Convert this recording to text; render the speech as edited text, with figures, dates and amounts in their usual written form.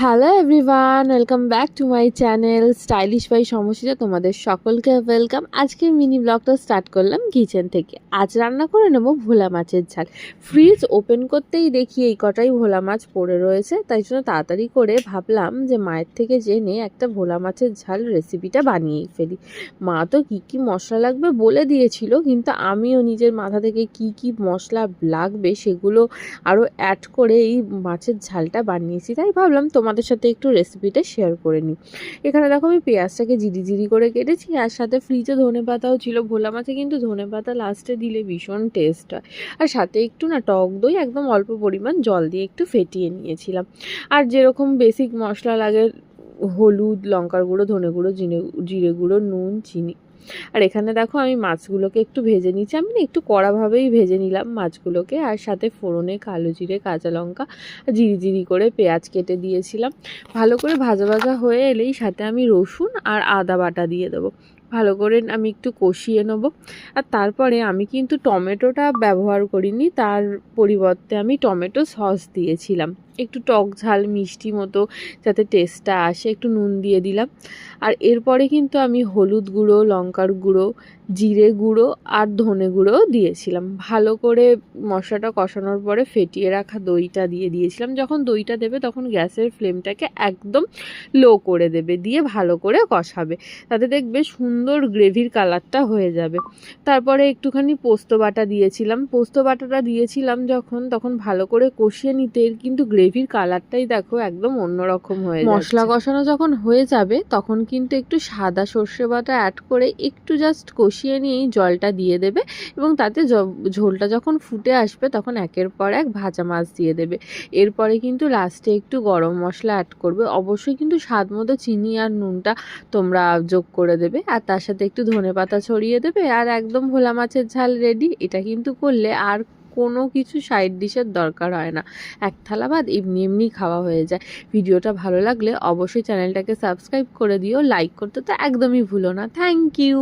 Hello everyone, welcome back to my channel stylish by Samashita. তোমাদের সকলকে welcome. আজকে mini ব্লগটা স্টার্ট করলাম কিচেন থেকে। আজ রান্না করে নেব ভোলা মাছের ঝাল। ফ্রিজ ওপেন করতেই দেখি এই কটাই ভোলা মাছ পড়ে রয়েছে, তাই জন্য তাড়াতাড়ি করে ভাবলাম যে মায়ের থেকে জেনে একটা ভোলা মাছের ঝাল রেসিপিটা বানিয়েই ফেলি। মা তো কী কী মশলা লাগবে বলে দিয়েছিল, কিন্তু আমিও নিজের মাথা থেকে কী কী মশলা লাগবে সেগুলো আরও অ্যাড করে এই মাছের ঝালটা বানিয়েছি। তাই ভাবলাম তোমাদের সাথে একটু রেসিপিটা শেয়ার করে নিই। এখানে দেখো আমি পেঁয়াজটাকে জিরি করে কেটেছি, আর সাথে ফ্রিজে ধনেপাতাও ছিল। ভোলা মাছে কিন্তু ধনেপাতা লাস্টে দিলে ভীষণ টেস্ট হয়। আর সাথে একটু না টক দই একদম অল্প পরিমাণ জল দিয়ে একটু ফেটিয়ে নিয়েছিলাম। আর যেরকম বেসিক মশলা লাগে, হলুদ, লঙ্কার গুঁড়ো, ধনে গুঁড়ো, জিরে গুঁড়ো, নুন, চিনি। আর এখানে দেখো আমি মাছগুলোকে একটু ভেজে নিচ্ছি। আমি না একটু কড়াভাবেই ভেজে নিলাম মাছগুলোকে। আর সাথে ফোড়নে কালো জিরে, কাঁচা লঙ্কা, জিরি করে পেঁয়াজ কেটে দিয়েছিলাম। ভালো করে ভাজা ভাজা হয়ে এলেই সাথে আমি রসুন আর আদা বাটা দিয়ে দেবো। ভালো করে আমি একটু কষিয়ে নেবো। আর তারপরে আমি কিন্তু টমেটোটা ব্যবহার করিনি, তার পরিবর্তে আমি টমেটো সস দিয়েছিলাম। একটু টক ঝাল মিষ্টি মতো যাতে টেস্টটা আসে, একটু নুন দিয়ে দিলাম। আর এরপরে কিন্তু আমি হলুদ গুঁড়ো, লঙ্কার গুঁড়ো, জিরে গুঁড়ো আর ধনে গুঁড়োও দিয়েছিলাম। ভালো করে মশলাটা কষানোর পরে ফেটিয়ে রাখা দইটা দিয়ে দিয়েছিলাম। যখন দইটা দেবে তখন গ্যাসের ফ্লেমটাকে একদম লো করে দেবে, দিয়ে ভালো করে কষাবে, তাতে দেখবে সুন্দর গ্রেভির কালারটা হয়ে যাবে। তারপরে একটুখানি পোস্ত বাটা দিয়েছিলাম। পোস্ত বাটাটা দিয়েছিলাম যখন, তখন ভালো করে কষিয়ে নিতে এর কিন্তু গ্রেভির কালারটাই দেখো একদম অন্যরকম হয়ে যাচ্ছে। মশলা কষানো যখন হয়ে যাবে তখন কিন্তু একটু সাদা সর্ষে বাটা অ্যাড করে একটু জাস্ট কষিয়ে নিয়েই জলটা দিয়ে দেবে, এবং তাতে ঝোলটা যখন ফুটে আসবে তখন একের পর এক ভাজা মাছ দিয়ে দেবে। এরপরে কিন্তু লাস্টে একটু গরম মশলা অ্যাড করবে। অবশ্যই কিন্তু স্বাদ মতো চিনি আর নুনটা তোমরা যোগ করে দেবে, আর তার সাথে একটু ধনেপাতা ছড়িয়ে দেবে, আর একদম ভোলা মাছের ঝাল রেডি। এটা কিন্তু করলে আর কোনো কিছু সাইড ডিশের দরকার হয় না, এক থালা ভাত এমনি এমনি খাওয়া হয়ে যায়। ভিডিওটা ভালো লাগলে অবশ্যই চ্যানেলটাকে সাবস্ক্রাইব করে দিও, লাইক করতে তো একদমই ভুলো না। Thank you.